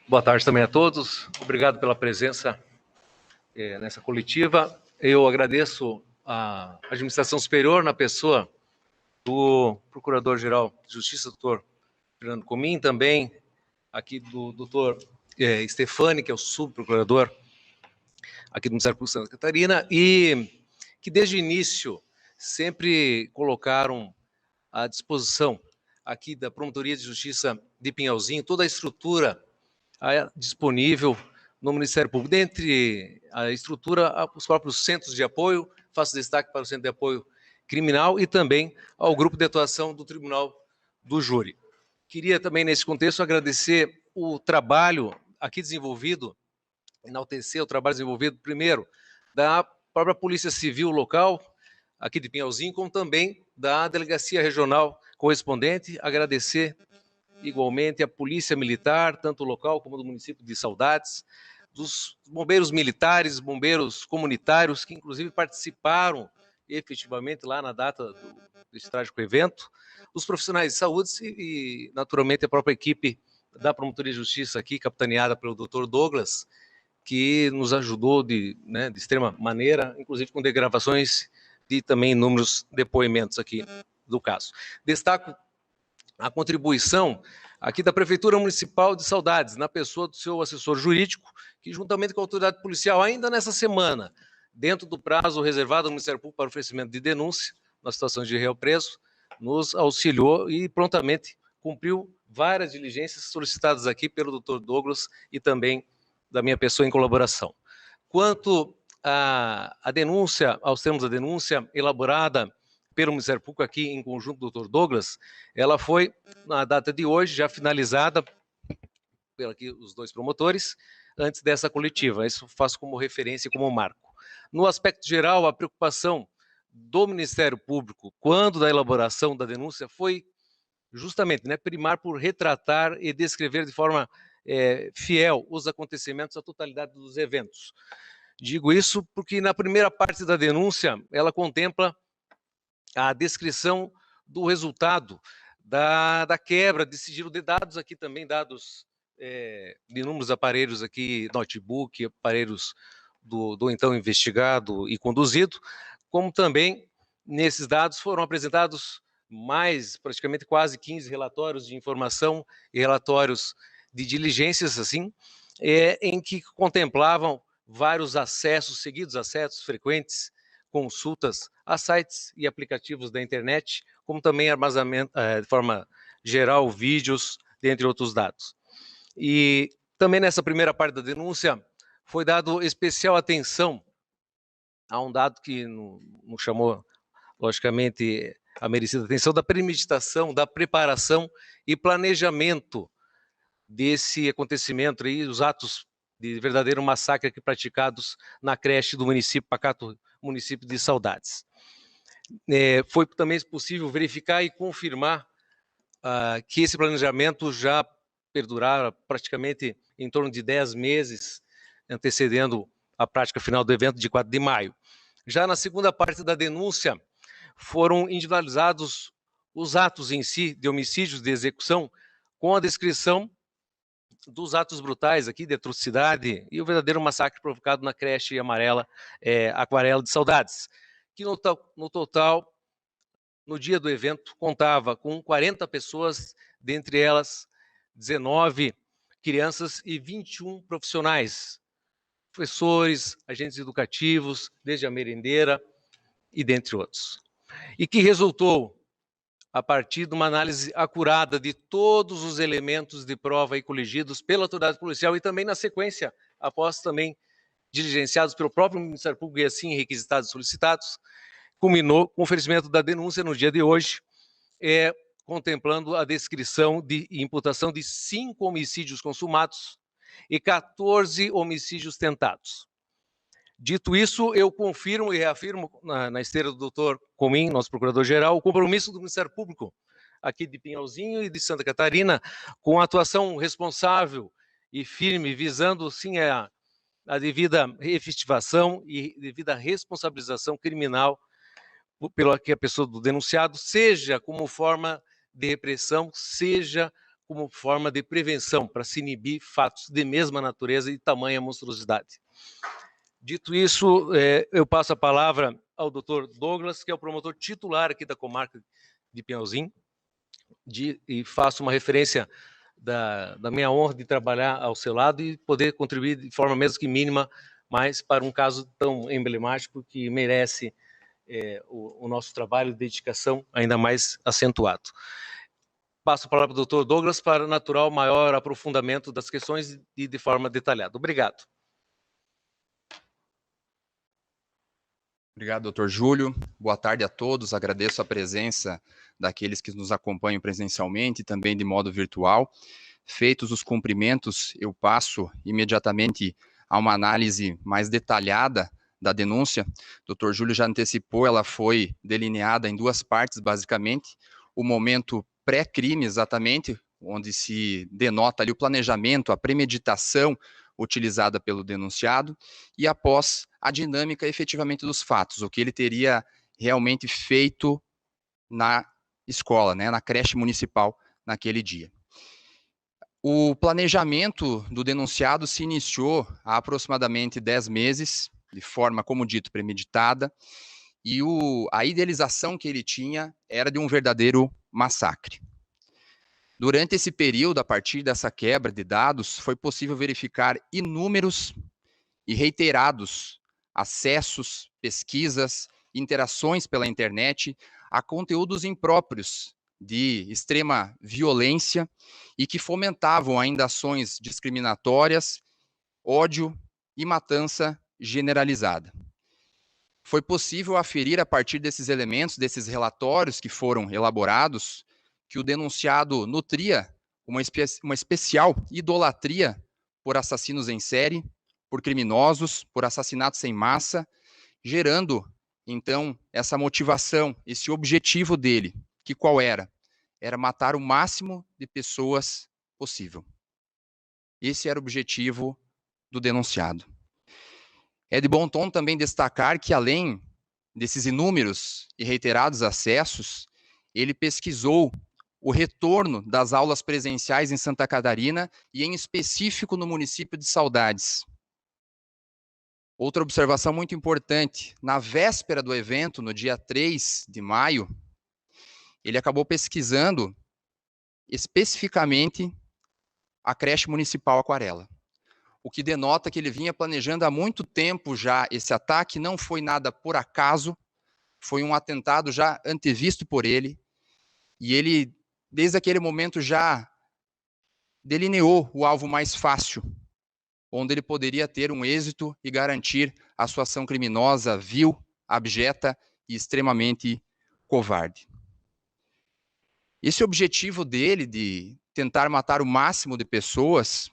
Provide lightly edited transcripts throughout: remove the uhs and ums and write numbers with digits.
Boa tarde também a todos. Obrigado pela presença nessa coletiva. Eu agradeço à Administração Superior, na pessoa do Procurador-Geral de Justiça, doutor Fernando Comim, também aqui do doutor Stefani, que é o subprocurador aqui do Ministério Público de Santa Catarina, e que desde o início sempre colocaram à disposição aqui da Promotoria de Justiça de Pinhalzinho toda a estrutura disponível no Ministério Público. Dentre a estrutura, os próprios centros de apoio, faço destaque para o Centro de Apoio Criminal e também ao Grupo de Atuação do Tribunal do Júri. Queria também, nesse contexto, agradecer o trabalho aqui desenvolvido, enaltecer o trabalho desenvolvido, primeiro, da própria Polícia Civil local, aqui de Pinhalzinho, como também da Delegacia Regional correspondente, agradecer igualmente a Polícia Militar, tanto local como do município de Saudades, dos bombeiros militares, bombeiros comunitários, que inclusive participaram efetivamente lá na data desse trágico evento, os profissionais de saúde e naturalmente, a própria equipe da Promotoria de Justiça aqui, capitaneada pelo Dr. Douglas, que nos ajudou de extrema maneira, inclusive com degravações e também inúmeros depoimentos aqui do caso. Destaco a contribuição aqui da Prefeitura Municipal de Saudades, na pessoa do seu assessor jurídico, que juntamente com a autoridade policial, ainda nessa semana, dentro do prazo reservado ao Ministério Público para oferecimento de denúncia, na situação de réu preso, nos auxiliou e prontamente cumpriu várias diligências solicitadas aqui pelo Dr. Douglas e também da minha pessoa em colaboração. Quanto à denúncia, aos termos da denúncia elaborada pelo Ministério Público aqui em conjunto com o Dr. Douglas, ela foi, na data de hoje, já finalizada pelos os dois promotores, antes dessa coletiva. Isso faço como referência e como marco. No aspecto geral, a preocupação do Ministério Público, quando da elaboração da denúncia, foi justamente primar por retratar e descrever de forma fiel os acontecimentos, a totalidade dos eventos. Digo isso porque na primeira parte da denúncia, ela contempla a descrição do resultado da quebra de sigilo de dados, aqui também dados de inúmeros aparelhos aqui, notebook, aparelhos do então investigado e conduzido, como também nesses dados foram apresentados praticamente quase 15 relatórios de informação e relatórios de diligências, assim, em que contemplavam vários seguidos acessos frequentes, consultas a sites e aplicativos da internet, como também armazenamento, de forma geral, vídeos, dentre outros dados. E também nessa primeira parte da denúncia, foi dado especial atenção a um dado que não chamou, logicamente, a merecida atenção, da premeditação, da preparação e planejamento desse acontecimento e os atos de verdadeiro massacre aqui praticados na creche do município Pacato, município de Saudades. Foi também possível verificar e confirmar que esse planejamento já perdurara praticamente em torno de 10 meses, antecedendo a prática final do evento de 4 de maio. Já na segunda parte da denúncia, foram individualizados os atos em si de homicídios de execução, com a descrição dos atos brutais aqui, de atrocidade e o verdadeiro massacre provocado na creche amarela, Aquarela de Saudades, que no total, no dia do evento, contava com 40 pessoas, dentre elas 19 crianças e 21 profissionais, professores, agentes educativos, desde a merendeira e dentre outros. E que resultou a partir de uma análise acurada de todos os elementos de prova aí coligidos pela autoridade policial e também na sequência, após também diligenciados pelo próprio Ministério Público e assim requisitados e solicitados, culminou com o oferecimento da denúncia no dia de hoje, contemplando a descrição de imputação de 5 homicídios consumados e 14 homicídios tentados. Dito isso, eu confirmo e reafirmo, na esteira do doutor Comim, nosso procurador-geral, o compromisso do Ministério Público aqui de Pinhalzinho e de Santa Catarina com a atuação responsável e firme, visando, sim, a devida efetivação e devida responsabilização criminal pela que a pessoa do denunciado, seja como forma de repressão, seja como forma de prevenção, para se inibir fatos de mesma natureza e tamanha monstruosidade. Dito isso, eu passo a palavra ao Dr. Douglas, que é o promotor titular aqui da comarca de Pinhalzinho, e faço uma referência da minha honra de trabalhar ao seu lado e poder contribuir de forma mesmo que mínima, mas para um caso tão emblemático que merece o nosso trabalho e dedicação ainda mais acentuado. Passo a palavra para o Dr. Douglas para natural maior aprofundamento das questões e de forma detalhada. Obrigado. Obrigado, doutor Júlio. Boa tarde a todos. Agradeço a presença daqueles que nos acompanham presencialmente e também de modo virtual. Feitos os cumprimentos, eu passo imediatamente a uma análise mais detalhada da denúncia. O doutor Júlio já antecipou, ela foi delineada em duas partes, basicamente. O momento pré-crime, exatamente, onde se denota ali o planejamento, a premeditação utilizada pelo denunciado, e após a dinâmica efetivamente dos fatos, o que ele teria realmente feito na escola, né, na creche municipal naquele dia. O planejamento do denunciado se iniciou há aproximadamente 10 meses, de forma, como dito, premeditada, e a idealização que ele tinha era de um verdadeiro massacre. Durante esse período, a partir dessa quebra de dados, foi possível verificar inúmeros e reiterados acessos, pesquisas, interações pela internet a conteúdos impróprios de extrema violência e que fomentavam ainda ações discriminatórias, ódio e matança generalizada. Foi possível aferir a partir desses elementos, desses relatórios que foram elaborados, que o denunciado nutria uma especial idolatria por assassinos em série, por criminosos, por assassinatos em massa, gerando, então, essa motivação, esse objetivo dele, que qual era? Era matar o máximo de pessoas possível. Esse era o objetivo do denunciado. É de bom tom também destacar que, além desses inúmeros e reiterados acessos, ele pesquisou o retorno das aulas presenciais em Santa Catarina e, em específico, no município de Saudades. Outra observação muito importante, na véspera do evento, no dia 3 de maio, ele acabou pesquisando especificamente a creche municipal Aquarela, o que denota que ele vinha planejando há muito tempo já esse ataque, não foi nada por acaso, foi um atentado já antevisto por ele, e ele, desde aquele momento, já delineou o alvo mais fácil, onde ele poderia ter um êxito e garantir a sua ação criminosa vil, abjeta e extremamente covarde. Esse objetivo dele de tentar matar o máximo de pessoas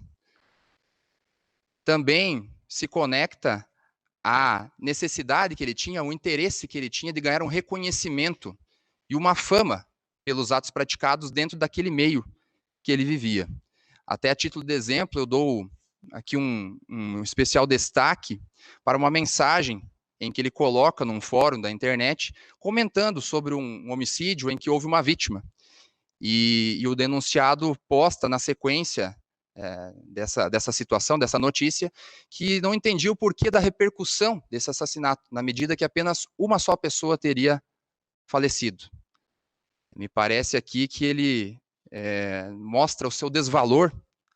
também se conecta à necessidade que ele tinha, ao interesse que ele tinha de ganhar um reconhecimento e uma fama pelos atos praticados dentro daquele meio que ele vivia. Até a título de exemplo, eu dou aqui um especial destaque para uma mensagem em que ele coloca num fórum da internet, comentando sobre um homicídio em que houve uma vítima. E o denunciado posta na sequência dessa situação, dessa notícia, que não entendia o porquê da repercussão desse assassinato, na medida que apenas uma só pessoa teria falecido. Me parece aqui que ele mostra o seu desvalor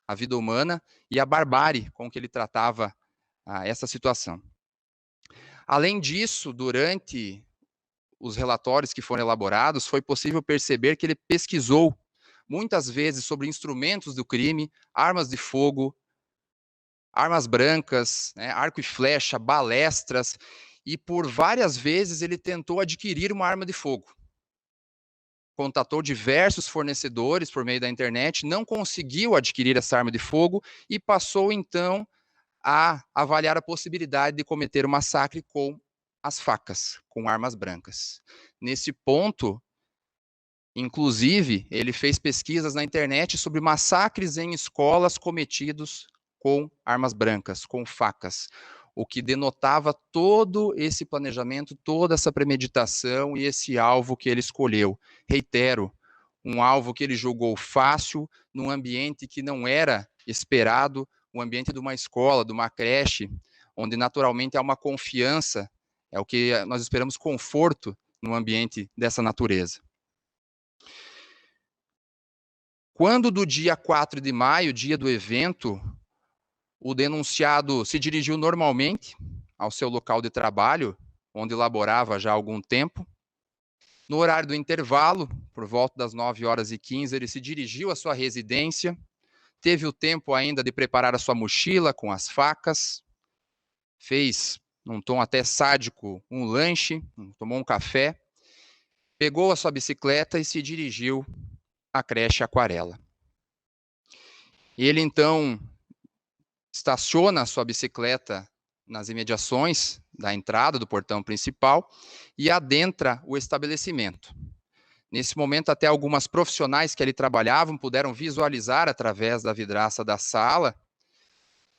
à vida humana e a barbárie com que ele tratava essa situação. Além disso, durante os relatórios que foram elaborados, foi possível perceber que ele pesquisou muitas vezes sobre instrumentos do crime, armas de fogo, armas brancas, né, arco e flecha, balestras, e por várias vezes ele tentou adquirir uma arma de fogo. Contatou diversos fornecedores por meio da internet, não conseguiu adquirir essa arma de fogo e passou então a avaliar a possibilidade de cometer um massacre com as facas, com armas brancas. Nesse ponto, inclusive, ele fez pesquisas na internet sobre massacres em escolas cometidos com armas brancas, com facas, o que denotava todo esse planejamento, toda essa premeditação e esse alvo que ele escolheu. Reitero, um alvo que ele julgou fácil, num ambiente que não era esperado, o ambiente de uma escola, de uma creche, onde naturalmente há uma confiança, é o que nós esperamos, conforto no ambiente dessa natureza. Quando do dia 4 de maio, dia do evento, o denunciado se dirigiu normalmente ao seu local de trabalho, onde laborava já há algum tempo. No horário do intervalo, por volta das 9h15, ele se dirigiu à sua residência, teve o tempo ainda de preparar a sua mochila com as facas, fez, num tom até sádico, um lanche, tomou um café, pegou a sua bicicleta e se dirigiu à creche Aquarela. Ele, então, estaciona a sua bicicleta nas imediações da entrada do portão principal e adentra o estabelecimento. Nesse momento, até algumas profissionais que ali trabalhavam puderam visualizar através da vidraça da sala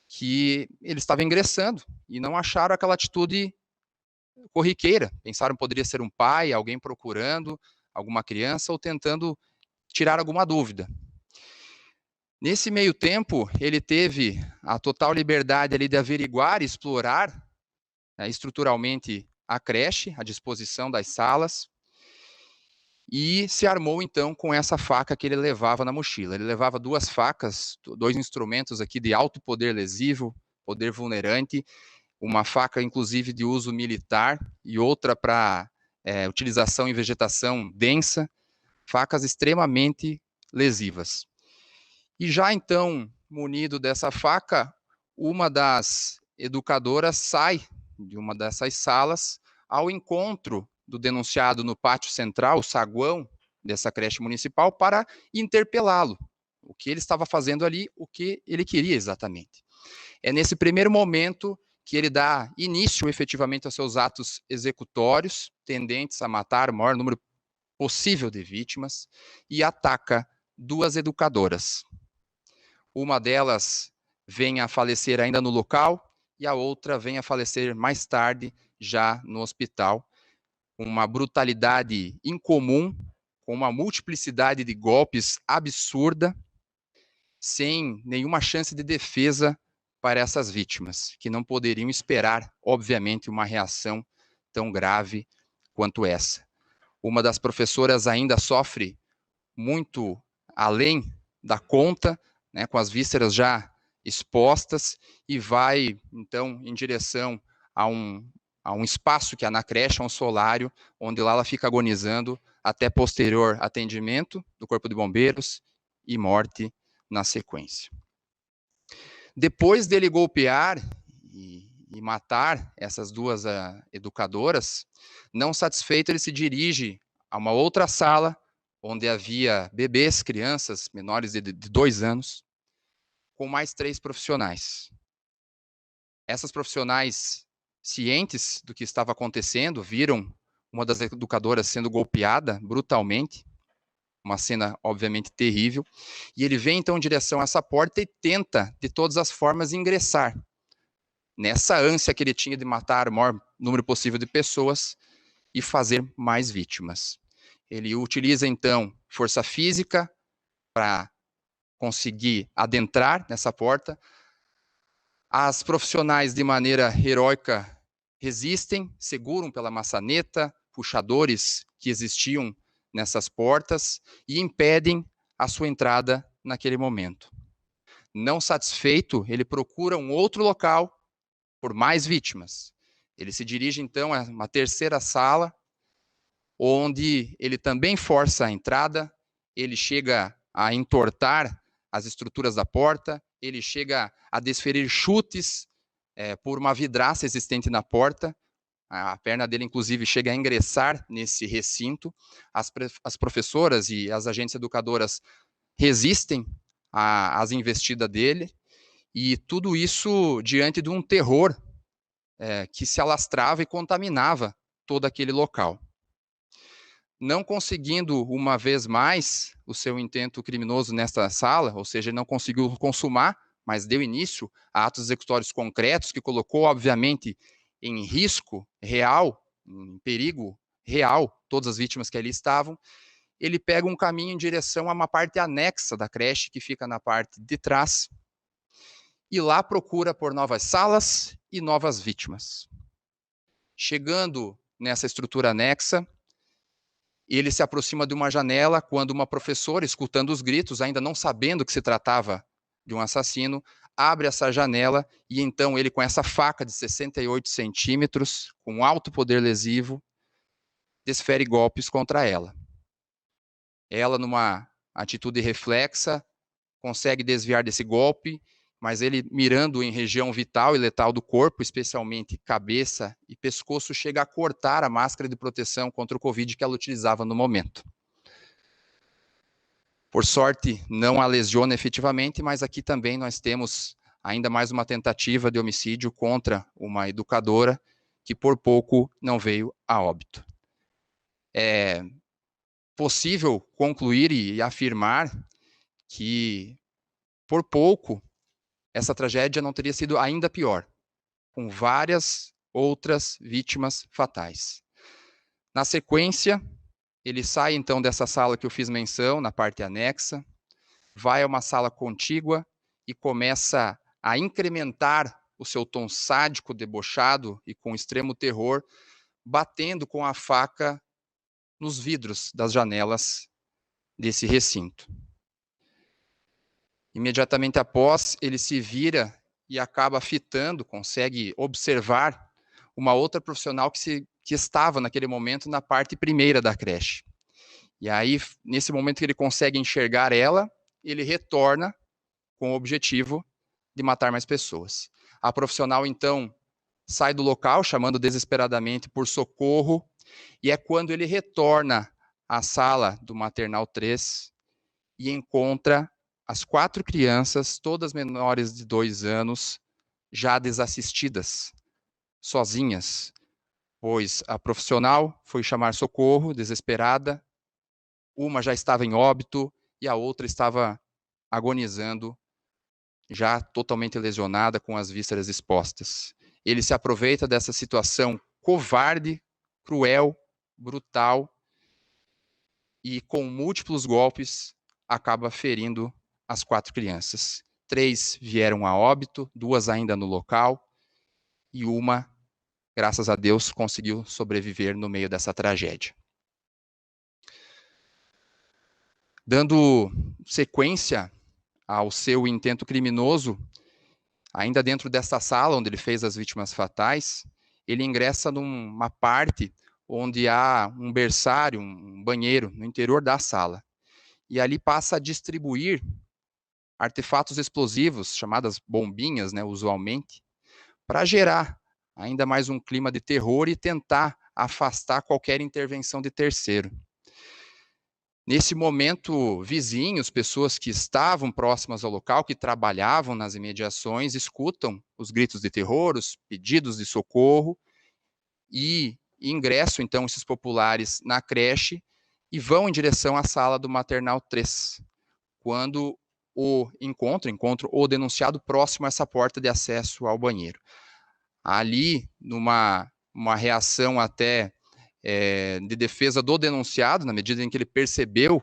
que ele estava ingressando e não acharam aquela atitude corriqueira. Pensaram que poderia ser um pai, alguém procurando alguma criança ou tentando tirar alguma dúvida. Nesse meio tempo, ele teve a total liberdade ali de averiguar e explorar estruturalmente a creche, a disposição das salas, e se armou então com essa faca que ele levava na mochila. Ele levava 2 facas, 2 instrumentos aqui de alto poder lesivo, poder vulnerante, uma faca inclusive de uso militar e outra para utilização em vegetação densa, facas extremamente lesivas. E já então, munido dessa faca, uma das educadoras sai de uma dessas salas ao encontro do denunciado no pátio central, o saguão dessa creche municipal, para interpelá-lo. O que ele estava fazendo ali, o que ele queria exatamente. É nesse primeiro momento que ele dá início efetivamente aos seus atos executórios, tendentes a matar o maior número possível de vítimas, e ataca 2 educadoras. Uma delas vem a falecer ainda no local e a outra vem a falecer mais tarde, já no hospital. Uma brutalidade incomum, com uma multiplicidade de golpes absurda, sem nenhuma chance de defesa para essas vítimas, que não poderiam esperar, obviamente, uma reação tão grave quanto essa. Uma das professoras ainda sofre muito além da conta, né, com as vísceras já expostas, e vai, então, em direção a um espaço que há na creche, a um solário, onde lá ela fica agonizando até posterior atendimento do Corpo de Bombeiros e morte na sequência. Depois dele golpear e matar essas 2 educadoras, não satisfeito, ele se dirige a uma outra sala, onde havia bebês, crianças menores de 2 anos, com mais 3 profissionais. Essas profissionais, cientes do que estava acontecendo, viram uma das educadoras sendo golpeada brutalmente, uma cena obviamente terrível, e ele vem então em direção a essa porta e tenta, de todas as formas, ingressar. Nessa ânsia que ele tinha de matar o maior número possível de pessoas e fazer mais vítimas. Ele utiliza, então, força física para conseguir adentrar nessa porta. As profissionais, de maneira heróica, resistem, seguram pela maçaneta, puxadores que existiam nessas portas e impedem a sua entrada naquele momento. Não satisfeito, ele procura um outro local por mais vítimas. Ele se dirige, então, a uma terceira sala, onde ele também força a entrada, ele chega a entortar as estruturas da porta, ele chega a desferir chutes por uma vidraça existente na porta, a perna dele, inclusive, chega a ingressar nesse recinto. As professoras e as agentes educadoras resistem às investidas dele, e tudo isso diante de um terror que se alastrava e contaminava todo aquele local. Não conseguindo, uma vez mais, o seu intento criminoso nesta sala, ou seja, não conseguiu consumar mas deu início a atos executórios concretos que colocou, obviamente, em risco real, em perigo real, todas as vítimas que ali estavam. Ele pega um caminho em direção a uma parte anexa da creche, que fica na parte de trás, e lá procura por novas salas e novas vítimas. Chegando nessa estrutura anexa, ele se aproxima de uma janela quando uma professora, escutando os gritos, ainda não sabendo que se tratava de um assassino, abre essa janela e então ele, com essa faca de 68 centímetros, com alto poder lesivo, desfere golpes contra ela. Ela, numa atitude reflexa, consegue desviar desse golpe, mas ele, mirando em região vital e letal do corpo, especialmente cabeça e pescoço, chega a cortar a máscara de proteção contra o Covid que ela utilizava no momento. Por sorte, não a lesiona efetivamente, mas aqui também nós temos ainda mais uma tentativa de homicídio contra uma educadora que por pouco não veio a óbito. É possível concluir e afirmar que, por pouco, essa tragédia não teria sido ainda pior, com várias outras vítimas fatais. Na sequência, ele sai então dessa sala que eu fiz menção, na parte anexa, vai a uma sala contígua e começa a incrementar o seu tom sádico, debochado e com extremo terror, batendo com a faca nos vidros das janelas desse recinto. Imediatamente após, ele se vira e acaba fitando, consegue observar uma outra profissional que estava naquele momento na parte primeira da creche. E aí, nesse momento que ele consegue enxergar ela, ele retorna com o objetivo de matar mais pessoas. A profissional, então, sai do local, chamando desesperadamente por socorro, e é quando ele retorna à sala do Maternal 3 e encontra as 4 crianças, todas menores de 2 anos, já desassistidas, sozinhas, pois a profissional foi chamar socorro, desesperada, uma já estava em óbito e a outra estava agonizando, já totalmente lesionada, com as vísceras expostas. Ele se aproveita dessa situação covarde, cruel, brutal, e com múltiplos golpes acaba ferindo as 4 crianças. 3 vieram a óbito, 2 ainda no local, e uma, graças a Deus, conseguiu sobreviver no meio dessa tragédia. Dando sequência ao seu intento criminoso, ainda dentro dessa sala onde ele fez as vítimas fatais, ele ingressa numa parte onde há um berçário, um banheiro, no interior da sala. E ali passa a distribuir artefatos explosivos, chamadas bombinhas, né, usualmente, para gerar ainda mais um clima de terror e tentar afastar qualquer intervenção de terceiro. Nesse momento, vizinhos, pessoas que estavam próximas ao local, que trabalhavam nas imediações, escutam os gritos de terror, os pedidos de socorro, e ingressam, então, esses populares na creche e vão em direção à sala do Maternal 3, quando encontram o denunciado próximo a essa porta de acesso ao banheiro. Ali, numa reação até de defesa do denunciado, na medida em que ele percebeu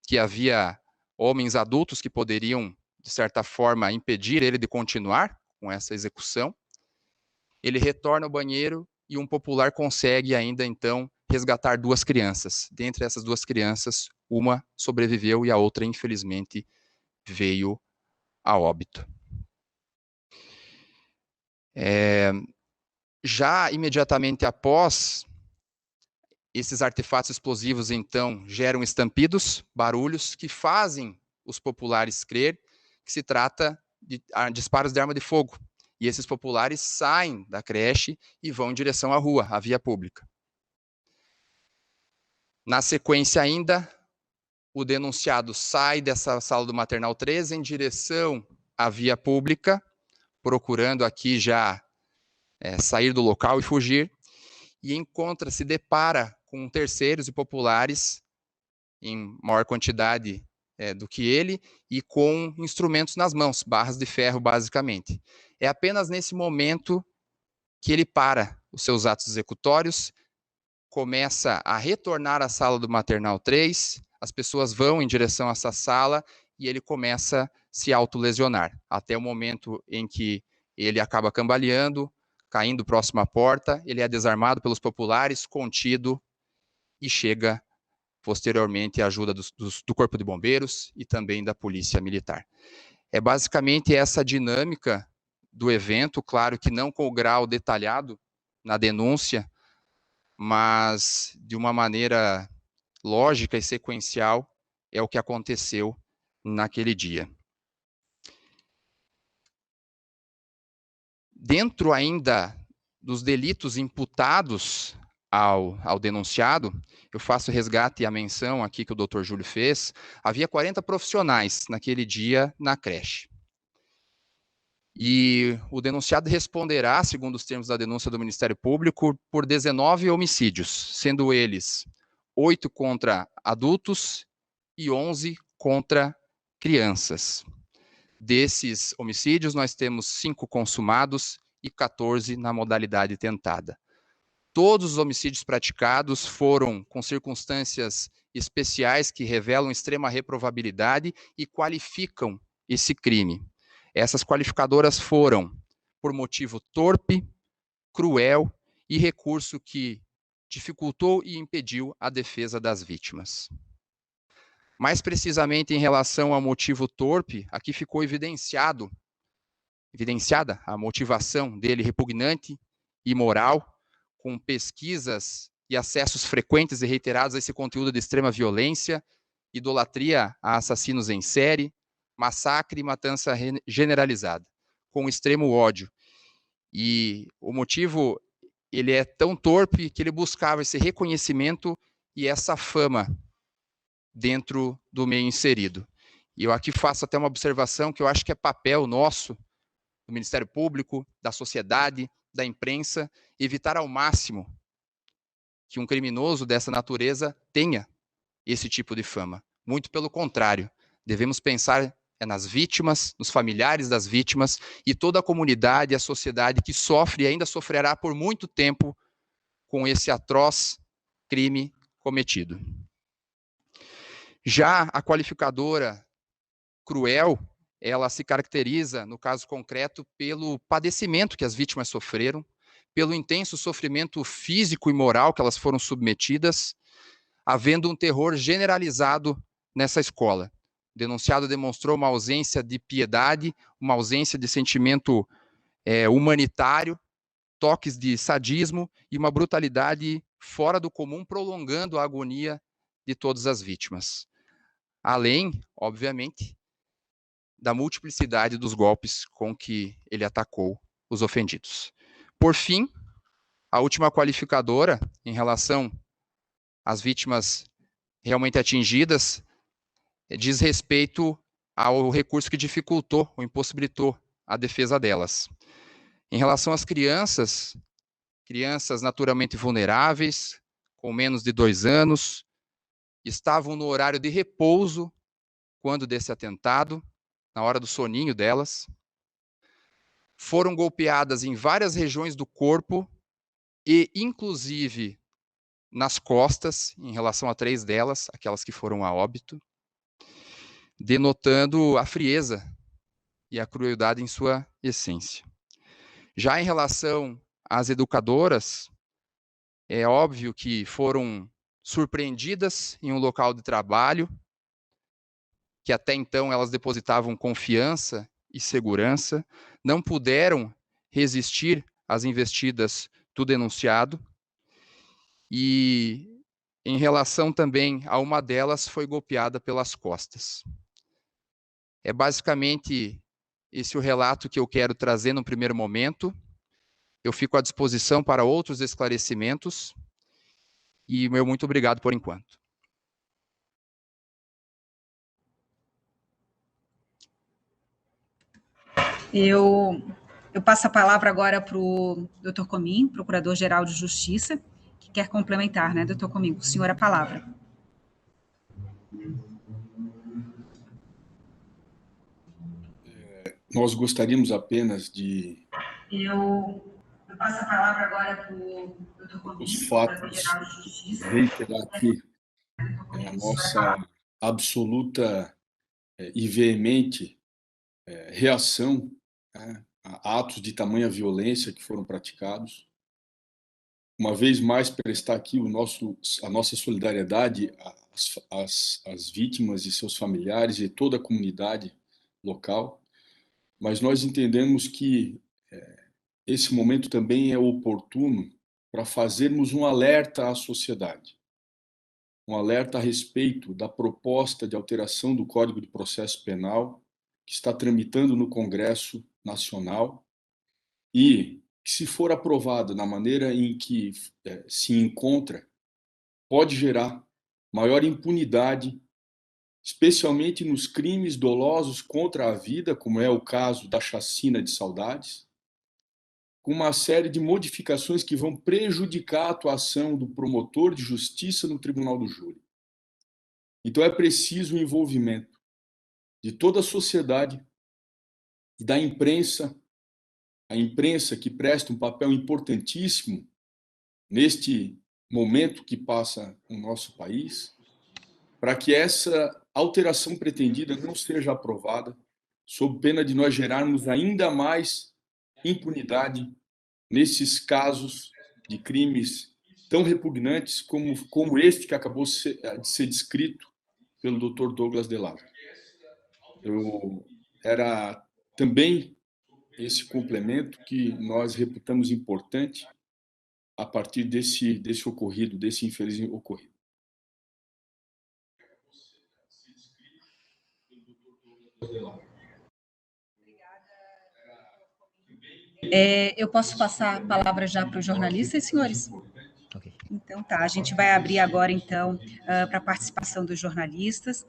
que havia homens adultos que poderiam, de certa forma, impedir ele de continuar com essa execução, ele retorna ao banheiro e um popular consegue ainda, então, resgatar 2 crianças. Dentre essas 2 crianças, uma sobreviveu e a outra, infelizmente, veio a óbito. Já imediatamente após, esses artefatos explosivos, então, geram estampidos, barulhos, que fazem os populares crer que se trata de disparos de arma de fogo. E esses populares saem da creche e vão em direção à rua, à via pública. Na sequência ainda, o denunciado sai dessa sala do Maternal 13 em direção à via pública, procurando aqui já sair do local e fugir, e se depara com terceiros e populares em maior quantidade do que ele e com instrumentos nas mãos, barras de ferro, basicamente. É apenas nesse momento que ele para os seus atos executórios, começa a retornar à sala do Maternal 3, as pessoas vão em direção a essa sala e ele começa a se autolesionar, até o momento em que ele acaba cambaleando, caindo próximo à porta, ele é desarmado pelos populares, contido e chega posteriormente à ajuda do Corpo de Bombeiros e também da Polícia Militar. É basicamente essa dinâmica do evento, claro que não com o grau detalhado na denúncia, mas de uma maneira lógica e sequencial é o que aconteceu naquele dia. Dentro ainda dos delitos imputados ao denunciado, eu faço resgate e a menção aqui que o Dr. Júlio fez, havia 40 profissionais naquele dia na creche. E o denunciado responderá, segundo os termos da denúncia do Ministério Público, por 19 homicídios, sendo eles 8 contra adultos e 11 contra crianças. Desses homicídios, nós temos 5 consumados e 14 na modalidade tentada. Todos os homicídios praticados foram com circunstâncias especiais que revelam extrema reprovabilidade e qualificam esse crime. Essas qualificadoras foram por motivo torpe, cruel e recurso que dificultou e impediu a defesa das vítimas. Mais precisamente em relação ao motivo torpe, aqui ficou evidenciada a motivação dele repugnante e imoral, com pesquisas e acessos frequentes e reiterados a esse conteúdo de extrema violência, idolatria a assassinos em série, massacre e matança generalizada, com extremo ódio. E o motivo, ele é tão torpe que ele buscava esse reconhecimento e essa fama dentro do meio inserido. E eu aqui faço até uma observação que eu acho que é papel nosso, do Ministério Público, da sociedade, da imprensa, evitar ao máximo que um criminoso dessa natureza tenha esse tipo de fama. Muito pelo contrário, devemos pensar nas vítimas, nos familiares das vítimas e toda a comunidade e a sociedade que sofre e ainda sofrerá por muito tempo com esse atroz crime cometido. Já a qualificadora cruel, ela se caracteriza, no caso concreto, pelo padecimento que as vítimas sofreram, pelo intenso sofrimento físico e moral que elas foram submetidas, havendo um terror generalizado nessa escola. O denunciado demonstrou uma ausência de piedade, uma ausência de sentimento humanitário, toques de sadismo e uma brutalidade fora do comum, prolongando a agonia de todas as vítimas. Além, obviamente, da multiplicidade dos golpes com que ele atacou os ofendidos. Por fim, a última qualificadora em relação às vítimas realmente atingidas diz respeito ao recurso que dificultou ou impossibilitou a defesa delas. Em relação às crianças naturalmente vulneráveis, com menos de 2 anos, estavam no horário de repouso quando desse atentado, na hora do soninho delas, foram golpeadas em várias regiões do corpo e, inclusive, nas costas, em relação a 3 delas, aquelas que foram a óbito, denotando a frieza e a crueldade em sua essência. Já em relação às educadoras, é óbvio que foram surpreendidas em um local de trabalho, que até então elas depositavam confiança e segurança, não puderam resistir às investidas do denunciado, e em relação também a uma delas foi golpeada pelas costas. É basicamente esse o relato que eu quero trazer no primeiro momento. Eu fico à disposição para outros esclarecimentos e meu muito obrigado por enquanto. Eu passo a palavra agora para o Dr. Comim, Procurador-Geral de Justiça, que quer complementar, né, Dr. Comim? Com o senhor a palavra. nós gostaríamos apenas de... Eu passo a palavra agora para o Dr. Comim, os fatos, reiterar aqui a nossa absoluta e veemente reação, né, a atos de tamanha violência que foram praticados. Uma vez mais, prestar aqui a nossa solidariedade às vítimas e seus familiares e toda a comunidade local, mas nós entendemos que esse momento também é oportuno para fazermos um alerta à sociedade, um alerta a respeito da proposta de alteração do Código de Processo Penal que está tramitando no Congresso Nacional e que, se for aprovada na maneira em que se encontra, pode gerar maior impunidade, especialmente nos crimes dolosos contra a vida, como é o caso da chacina de Saudades, com uma série de modificações que vão prejudicar a atuação do promotor de justiça no tribunal do júri. Então é preciso o envolvimento de toda a sociedade e da imprensa, a imprensa que presta um papel importantíssimo neste momento que passa no nosso país, para que essa alteração pretendida não seja aprovada, sob pena de nós gerarmos ainda mais impunidade nesses casos de crimes tão repugnantes como este que acabou de ser descrito pelo Dr. Douglas Delavo. Era também esse complemento que nós reputamos importante a partir desse ocorrido, desse infeliz ocorrido. Eu posso passar a palavra já para os jornalistas, senhores? Okay. Então tá, a gente vai abrir agora então para a participação dos jornalistas,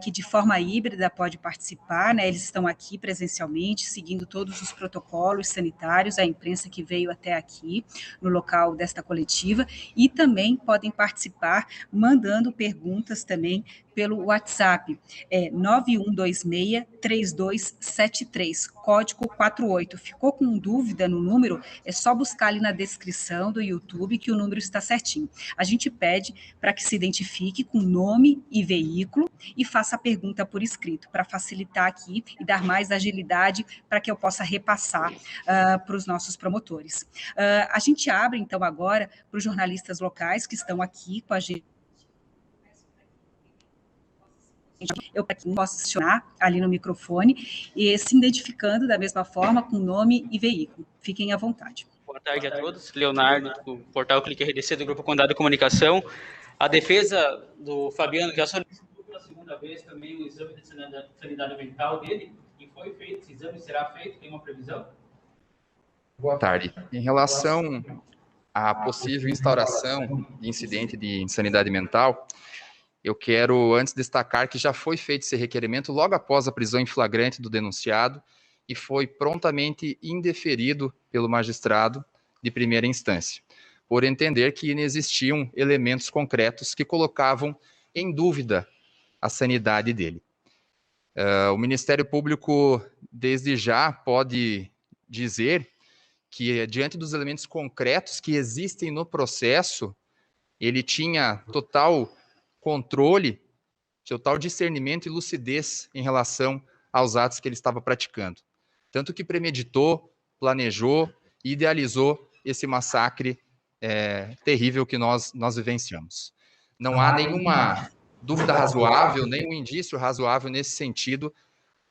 que de forma híbrida pode participar, né? Eles estão aqui presencialmente, seguindo todos os protocolos sanitários, a imprensa que veio até aqui no local desta coletiva, e também podem participar mandando perguntas também pelo WhatsApp, 9126-3273, código 48. Ficou com dúvida no número? É só buscar ali na descrição do YouTube que o número está certinho. A gente pede para que se identifique com nome e veículo e faça a pergunta por escrito, para facilitar aqui e dar mais agilidade para que eu possa repassar para os nossos promotores. A gente abre, então, agora para os jornalistas locais que estão aqui com a gente. Eu posso acionar ali no microfone e se identificando da mesma forma com nome e veículo. Fiquem à vontade. Boa tarde a todos. Leonardo, do portal Clique RDC, do Grupo Condado de Comunicação. A defesa do Fabiano já solicitou pela segunda vez também o exame de sanidade mental dele, e foi feito. Esse exame será feito? Tem uma previsão? Boa tarde. Em relação à possível instauração de incidente de insanidade mental, eu quero antes destacar que já foi feito esse requerimento logo após a prisão em flagrante do denunciado e foi prontamente indeferido pelo magistrado de primeira instância, por entender que inexistiam elementos concretos que colocavam em dúvida a sanidade dele. O Ministério Público, desde já, pode dizer que, diante dos elementos concretos que existem no processo, ele tinha total controle, total discernimento e lucidez em relação aos atos que ele estava praticando. Tanto que premeditou, planejou e idealizou esse massacre terrível que nós vivenciamos. Não há nenhuma dúvida razoável, nenhum indício razoável nesse sentido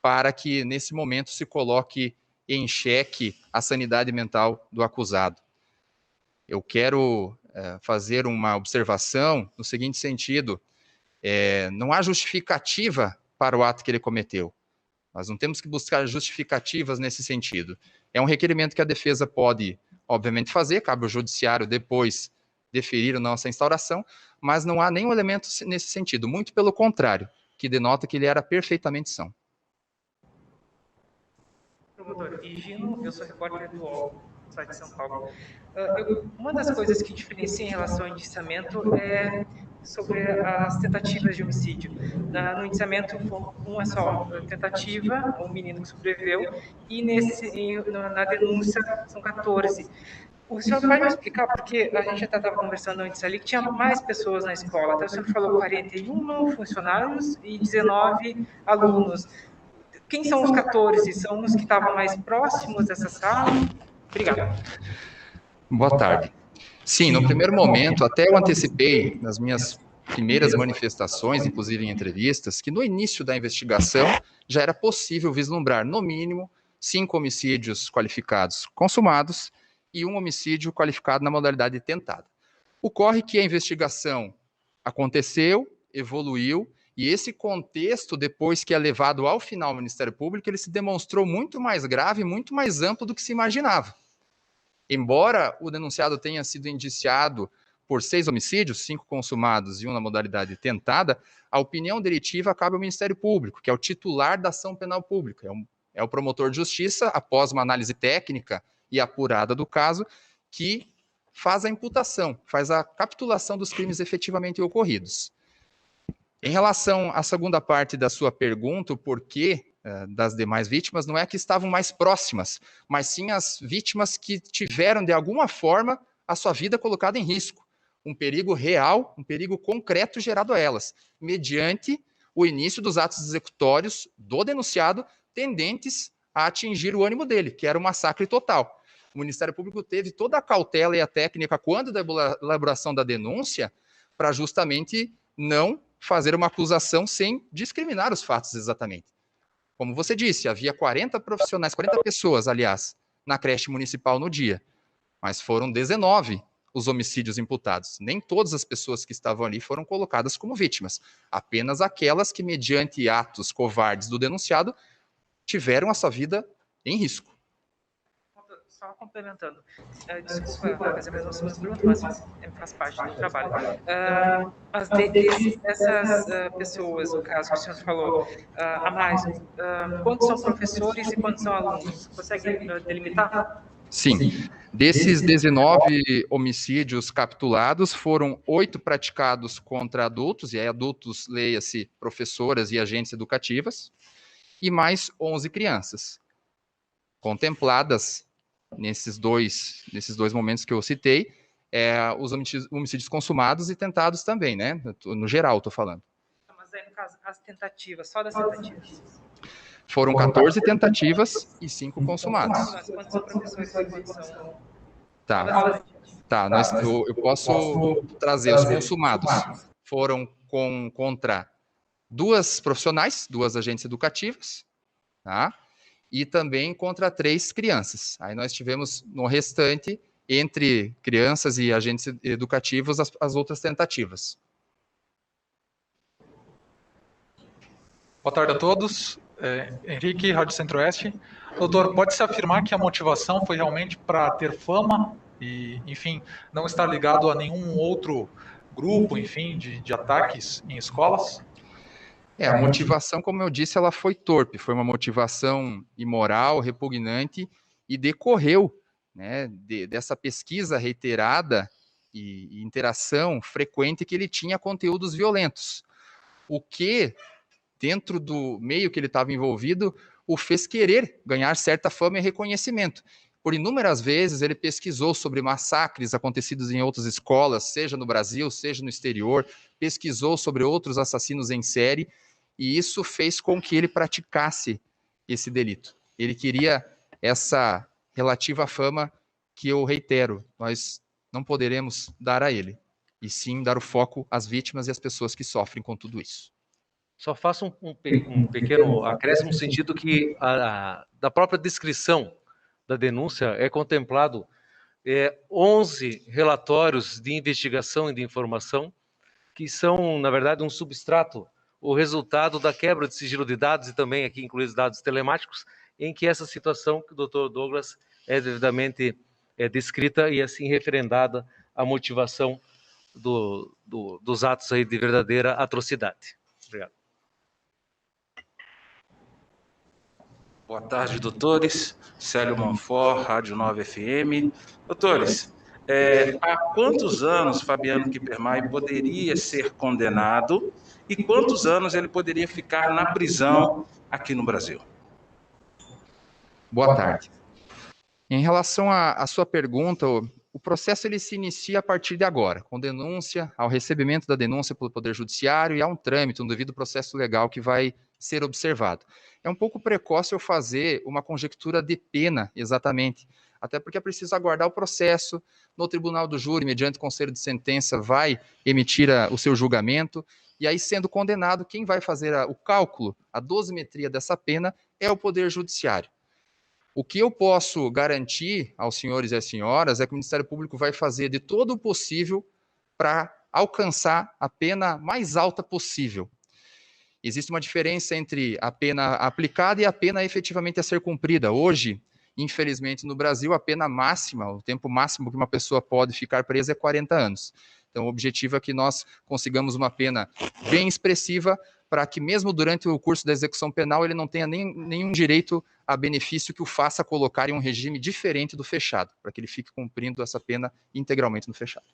para que, nesse momento, se coloque em xeque a sanidade mental do acusado. Eu quero fazer uma observação no seguinte sentido: não há justificativa para o ato que ele cometeu. Nós não temos que buscar justificativas nesse sentido. É um requerimento que a defesa pode, obviamente, fazer, cabe ao judiciário depois deferir a nossa instauração, mas não há nenhum elemento nesse sentido, muito pelo contrário, que denota que ele era perfeitamente são. Promotor, Gino, eu sou repórter do UOL, site de São Paulo. Uma das coisas que diferencia em relação ao indiciamento é sobre as tentativas de homicídio. No indiciamento, uma só tentativa, um menino que sobreviveu, e na denúncia são 14. O senhor pode me explicar, porque a gente até estava conversando antes ali, que tinha mais pessoas na escola, até o senhor falou 41 funcionários e 19 alunos. Quem são os 14? São os que estavam mais próximos dessa sala? Obrigado. Boa tarde. Sim, no primeiro momento, até eu antecipei nas minhas primeiras manifestações, inclusive em entrevistas, que no início da investigação já era possível vislumbrar, no mínimo, 5 homicídios qualificados consumados e 1 homicídio qualificado na modalidade tentada. Ocorre que a investigação aconteceu, evoluiu, e esse contexto, depois que é levado ao final ao Ministério Público, ele se demonstrou muito mais grave, muito mais amplo do que se imaginava. Embora o denunciado tenha sido indiciado por 6 homicídios, 5 consumados e 1 na modalidade tentada, a opinião delitiva cabe ao Ministério Público, que é o titular da ação penal pública, é o promotor de justiça, após uma análise técnica e apurada do caso, que faz a imputação, faz a capitulação dos crimes efetivamente ocorridos. Em relação à segunda parte da sua pergunta, o porquê das demais vítimas, não é que estavam mais próximas, mas sim as vítimas que tiveram, de alguma forma, a sua vida colocada em risco. Um perigo real, um perigo concreto gerado a elas, mediante o início dos atos executórios do denunciado, tendentes a atingir o ânimo dele, que era o massacre total. O Ministério Público teve toda a cautela e a técnica, quando da elaboração da denúncia, para justamente não fazer uma acusação sem discriminar os fatos exatamente. Como você disse, havia 40 profissionais, 40 pessoas, aliás, na creche municipal no dia, mas foram 19 os homicídios imputados. Nem todas as pessoas que estavam ali foram colocadas como vítimas, apenas aquelas que, mediante atos covardes do denunciado, tiveram a sua vida em risco. Só complementando, desculpa fazer mais uma segunda pergunta, mas faz parte do trabalho. Dessas pessoas, no caso que o senhor falou, a mais, quantos são professores e quantos são alunos? Consegue delimitar? Sim. Desses 19 homicídios capitulados, foram 8 praticados contra adultos, e aí adultos, leia-se, professoras e agentes educativas, e mais 11 crianças, contempladas nesses dois momentos que eu citei, os homicídios consumados e tentados também, né? No geral, estou falando. Mas aí, no caso, as tentativas, só das tentativas? Foram 14 tentativas e 5 consumados. Mas quantos são professores e quantos são... Tá, eu posso trazer os consumados. Foram contra 2 profissionais, 2 agentes educativas, tá? E também contra 3 crianças. Aí nós tivemos, no restante, entre crianças e agentes educativos, as outras tentativas. Boa tarde a todos. Henrique, Rádio Centro-Oeste. Doutor, pode-se afirmar que a motivação foi realmente para ter fama e, enfim, não estar ligado a nenhum outro grupo, enfim, de ataques em escolas? A motivação, como eu disse, ela foi torpe, foi uma motivação imoral, repugnante, e decorreu, né, dessa pesquisa reiterada e interação frequente que ele tinha conteúdos violentos. O que, dentro do meio que ele estava envolvido, o fez querer ganhar certa fama e reconhecimento. Por inúmeras vezes ele pesquisou sobre massacres acontecidos em outras escolas, seja no Brasil, seja no exterior, pesquisou sobre outros assassinos em série, e isso fez com que ele praticasse esse delito. Ele queria essa relativa fama que, eu reitero, nós não poderemos dar a ele, e sim dar o foco às vítimas e às pessoas que sofrem com tudo isso. Só faço um pequeno acréscimo no sentido que da própria descrição da denúncia é contemplado 11 relatórios de investigação e de informação que são, na verdade, um substrato, o resultado da quebra de sigilo de dados e também aqui incluídos dados telemáticos, em que essa situação que o Dr. Douglas é devidamente descrita e assim referendada a motivação dos atos aí de verdadeira atrocidade. Obrigado. Boa tarde, doutores. Célio Monfort, Rádio 9 FM. Doutores, há quantos anos Fabiano Kippermayer poderia ser condenado e quantos anos ele poderia ficar na prisão aqui no Brasil? Boa tarde. Em relação à sua pergunta, o processo ele se inicia a partir de agora, com denúncia, ao recebimento da denúncia pelo Poder Judiciário e há um trâmite, um devido processo legal que vai ser observado. É um pouco precoce eu fazer uma conjectura de pena, exatamente, até porque é preciso aguardar o processo, no tribunal do júri, mediante conselho de sentença, vai emitir o seu julgamento, e aí, sendo condenado, quem vai fazer o cálculo, a dosimetria dessa pena, é o Poder Judiciário. O que eu posso garantir aos senhores e às senhoras é que o Ministério Público vai fazer de todo o possível para alcançar a pena mais alta possível. Existe uma diferença entre a pena aplicada e a pena efetivamente a ser cumprida. Hoje, infelizmente, no Brasil, a pena máxima, o tempo máximo que uma pessoa pode ficar presa é 40 anos. Então, o objetivo é que nós consigamos uma pena bem expressiva para que, mesmo durante o curso da execução penal, ele não tenha nenhum direito a benefício que o faça colocar em um regime diferente do fechado, para que ele fique cumprindo essa pena integralmente no fechado.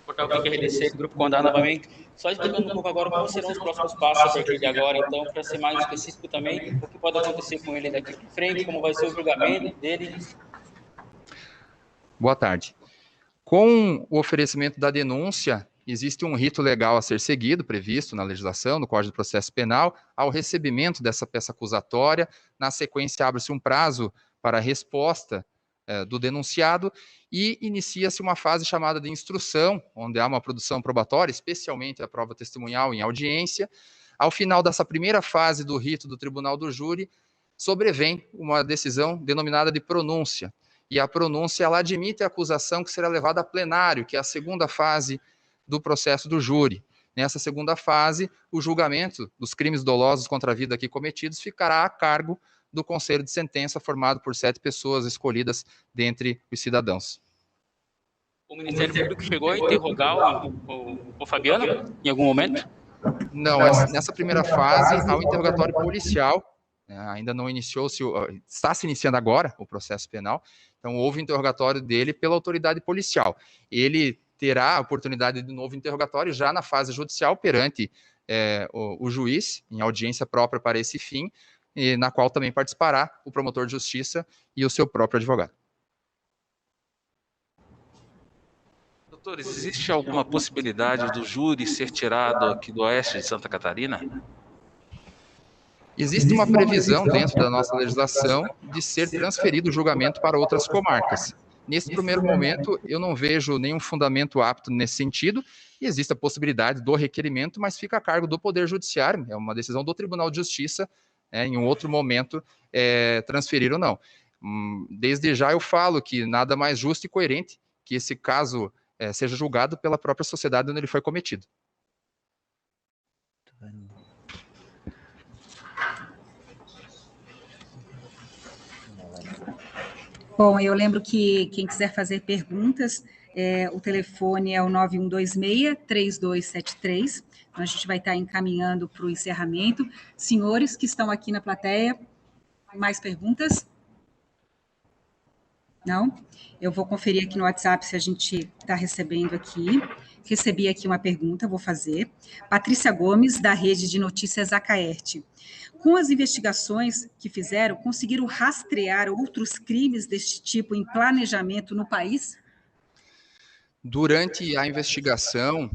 Portal Clique RDC, Grupo Condado novamente. Só explicando um pouco agora como serão os próximos passos a partir de agora, então, para ser mais específico também, o que pode acontecer com ele daqui para frente, como vai ser o julgamento dele. Boa tarde. Com o oferecimento da denúncia, existe um rito legal a ser seguido, previsto na legislação, no Código de Processo Penal, ao recebimento dessa peça acusatória. Na sequência, abre-se um prazo para a resposta do denunciado e inicia-se uma fase chamada de instrução, onde há uma produção probatória, especialmente a prova testemunhal em audiência. Ao final dessa primeira fase do rito do Tribunal do Júri, sobrevém uma decisão denominada de pronúncia. E a pronúncia, ela admite a acusação que será levada a plenário, que é a segunda fase do processo do júri. Nessa segunda fase, o julgamento dos crimes dolosos contra a vida aqui cometidos ficará a cargo do Conselho de Sentença, formado por 7 pessoas escolhidas dentre os cidadãos. O Ministério Público chegou a interrogar o Fabiano em algum momento? Não, nessa primeira fase, há um interrogatório policial, ainda não iniciou-se, está se iniciando agora o processo penal, então houve interrogatório dele pela autoridade policial. Ele terá a oportunidade de novo interrogatório já na fase judicial perante o juiz, em audiência própria para esse fim, e na qual também participará o promotor de justiça e o seu próprio advogado. Doutores, existe alguma possibilidade do júri ser tirado aqui do oeste de Santa Catarina? Existe uma previsão dentro da nossa legislação de ser transferido o julgamento para outras comarcas. Nesse primeiro momento, eu não vejo nenhum fundamento apto nesse sentido, e existe a possibilidade do requerimento, mas fica a cargo do Poder Judiciário, é uma decisão do Tribunal de Justiça, em um outro momento, transferir ou não. Desde já eu falo que nada mais justo e coerente que esse caso seja julgado pela própria sociedade onde ele foi cometido. Bom, eu lembro que quem quiser fazer perguntas, o telefone é o 9126-3273. Então, a gente vai estar encaminhando para o encerramento. Senhores que estão aqui na plateia, mais perguntas? Não? Eu vou conferir aqui no WhatsApp se a gente está recebendo aqui. Recebi aqui uma pergunta, vou fazer. Patrícia Gomes, da Rede de Notícias Acaerte. Com as investigações que fizeram, conseguiram rastrear outros crimes deste tipo em planejamento no país? Durante a investigação,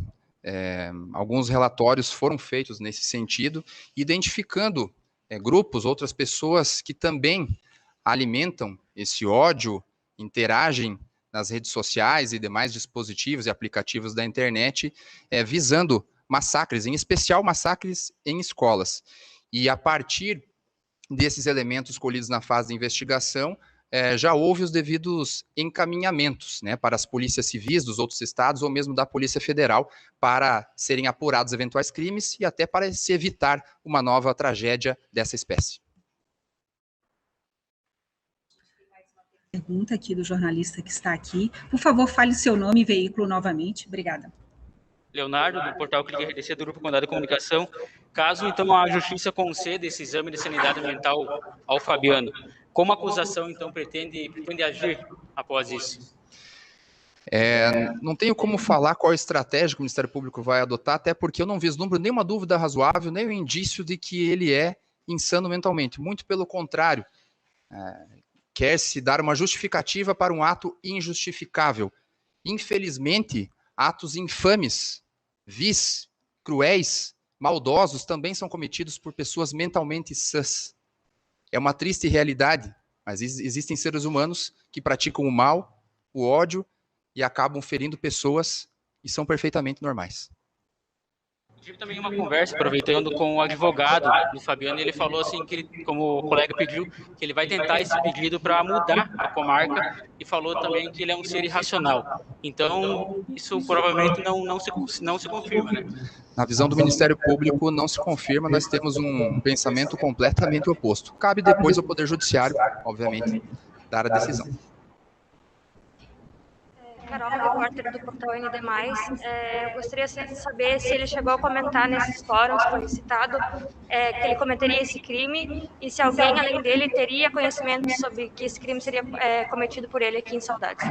alguns relatórios foram feitos nesse sentido, identificando grupos, outras pessoas que também alimentam esse ódio, interagem nas redes sociais e demais dispositivos e aplicativos da internet, visando massacres, em especial massacres em escolas. E a partir desses elementos colhidos na fase de investigação, já houve os devidos encaminhamentos, né, para as polícias civis dos outros estados ou mesmo da Polícia Federal para serem apurados eventuais crimes e até para se evitar uma nova tragédia dessa espécie. Pergunta aqui do jornalista que está aqui. Por favor, fale seu nome e veículo novamente. Obrigada. Leonardo, do portal Clique RDC, do Grupo Condado de Comunicação. Caso, então, a Justiça conceda esse exame de sanidade mental ao Fabiano, como a acusação, então, pretende agir após isso? Não tenho como falar qual estratégia que o Ministério Público vai adotar, até porque eu não vislumbro nenhuma dúvida razoável, nem o indício de que ele é insano mentalmente. Muito pelo contrário, quer-se dar uma justificativa para um ato injustificável. Infelizmente, atos infames, vis, cruéis, maldosos também são cometidos por pessoas mentalmente sãs. É uma triste realidade, mas existem seres humanos que praticam o mal, o ódio, e acabam ferindo pessoas e são perfeitamente normais. Tive também uma conversa, aproveitando, com o advogado do Fabiano, e ele falou assim, que ele, como o colega pediu, que ele vai tentar esse pedido para mudar a comarca, e falou também que ele é um ser irracional. Então, isso provavelmente não se confirma, né? Na visão do Ministério Público, não se confirma, nós temos um pensamento completamente oposto. Cabe depois ao Poder Judiciário, obviamente, dar a decisão. Carol, repórter do portal ND+, eu gostaria de saber se ele chegou a comentar nesses fóruns, foi citado, que ele cometeria esse crime, e se alguém, além dele, teria conhecimento sobre que esse crime seria cometido por ele aqui em Saudades.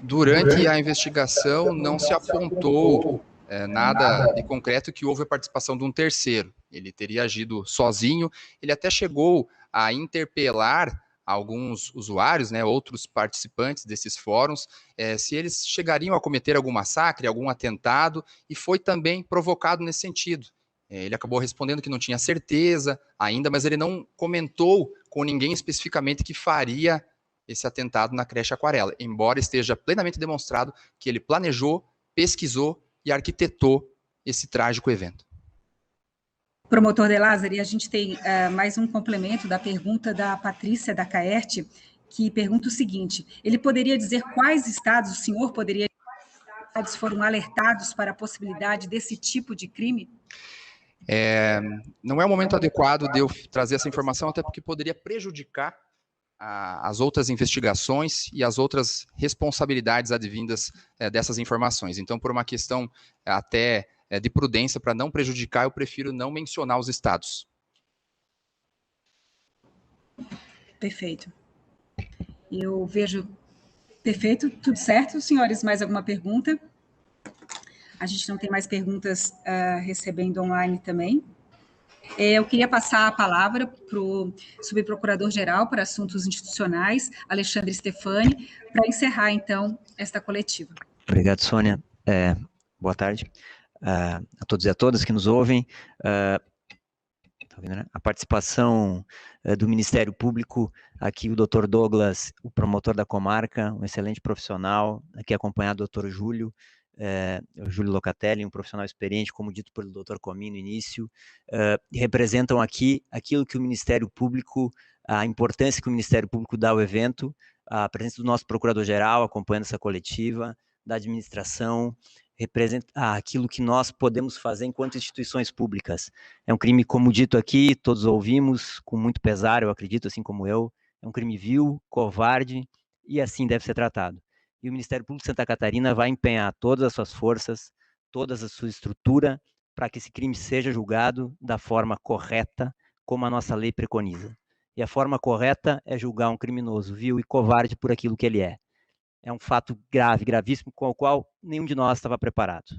Durante a investigação, não se apontou nada de concreto que houve a participação de um terceiro. Ele teria agido sozinho, ele até chegou a interpelar alguns usuários, né, outros participantes desses fóruns, se eles chegariam a cometer algum massacre, algum atentado, e foi também provocado nesse sentido. Ele acabou respondendo que não tinha certeza ainda, mas ele não comentou com ninguém especificamente que faria esse atentado na creche Aquarela, embora esteja plenamente demonstrado que ele planejou, pesquisou e arquitetou esse trágico evento. Promotor De Lázari, a gente tem mais um complemento da pergunta da Patrícia da Caerte, que pergunta o seguinte: ele poderia dizer quais estados, o senhor poderia dizer quais estados foram alertados para a possibilidade desse tipo de crime? Não é o momento adequado de eu trazer essa informação, até porque poderia prejudicar as outras investigações e as outras responsabilidades advindas dessas informações. Então, por uma questão até de prudência, para não prejudicar, eu prefiro não mencionar os estados. Perfeito. Eu vejo... Perfeito, tudo certo, senhores? Mais alguma pergunta? A gente não tem mais perguntas recebendo online também. Eu queria passar a palavra para o subprocurador-geral para Assuntos Institucionais, Alexandre Stefani, para encerrar, então, esta coletiva. Obrigado, Sônia. Boa tarde a todos e a todas que nos ouvem. Tá vendo, né? A participação do Ministério Público, aqui o Dr. Douglas, o promotor da comarca, um excelente profissional, aqui acompanhado do Dr. Júlio, o Júlio Locatelli, um profissional experiente, como dito pelo Dr. Comim no início, representam aqui aquilo que o Ministério Público, a importância que o Ministério Público dá ao evento, a presença do nosso Procurador-Geral acompanhando essa coletiva, da administração, representa aquilo que nós podemos fazer enquanto instituições públicas. É um crime, como dito aqui, todos ouvimos, com muito pesar, eu acredito, assim como eu, é um crime vil, covarde, e assim deve ser tratado. E o Ministério Público de Santa Catarina vai empenhar todas as suas forças, toda a sua estrutura, para que esse crime seja julgado da forma correta, como a nossa lei preconiza. E a forma correta é julgar um criminoso vil e covarde por aquilo que ele é. É um fato grave, gravíssimo, com o qual nenhum de nós estava preparado.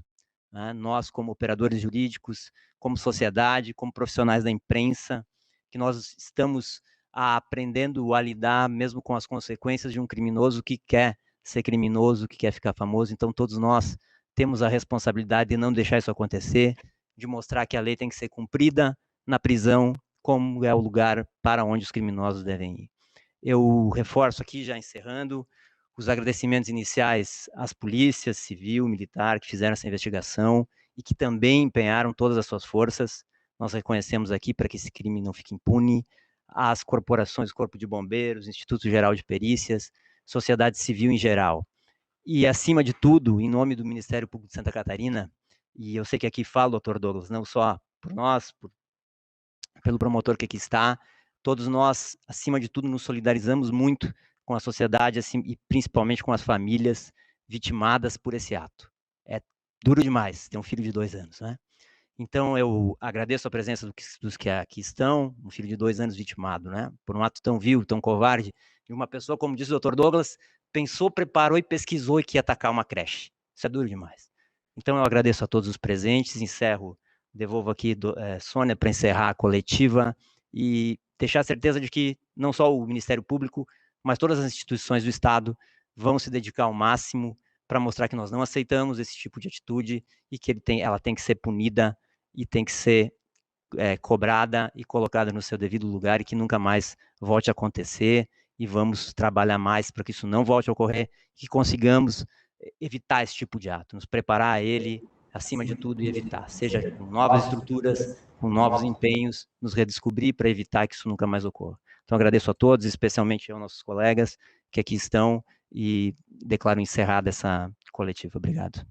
Né? Nós, como operadores jurídicos, como sociedade, como profissionais da imprensa, que nós estamos aprendendo a lidar mesmo com as consequências de um criminoso que quer ser criminoso, que quer ficar famoso. Então, todos nós temos a responsabilidade de não deixar isso acontecer, de mostrar que a lei tem que ser cumprida na prisão, como é o lugar para onde os criminosos devem ir. Eu reforço aqui, já encerrando, os agradecimentos iniciais às polícias civil, militar, que fizeram essa investigação e que também empenharam todas as suas forças. Nós reconhecemos aqui para que esse crime não fique impune, às corporações, Corpo de Bombeiros, Instituto Geral de Perícias, sociedade civil em geral. E, acima de tudo, em nome do Ministério Público de Santa Catarina, e eu sei que aqui fala, doutor Douglas, não só por nós, pelo promotor que aqui está, todos nós, acima de tudo, nos solidarizamos muito com a sociedade assim, e principalmente com as famílias vitimadas por esse ato. É duro demais ter um filho de 2 anos, né? Então, eu agradeço a presença dos que aqui estão, um filho de 2 anos vitimado, né, por um ato tão vil, tão covarde, de uma pessoa, como diz o Dr. Douglas, pensou, preparou e pesquisou e que ia atacar uma creche. Isso é duro demais. Então, eu agradeço a todos os presentes, encerro, devolvo aqui Sônia para encerrar a coletiva e deixar a certeza de que não só o Ministério Público, mas todas as instituições do Estado vão se dedicar ao máximo para mostrar que nós não aceitamos esse tipo de atitude e que ela tem que ser punida e tem que ser cobrada e colocada no seu devido lugar e que nunca mais volte a acontecer, e vamos trabalhar mais para que isso não volte a ocorrer, que consigamos evitar esse tipo de ato, nos preparar a ele, acima de tudo, e evitar, seja com novas estruturas, com novos empenhos, nos redescobrir para evitar que isso nunca mais ocorra. Então, agradeço a todos, especialmente aos nossos colegas que aqui estão, e declaro encerrada essa coletiva. Obrigado.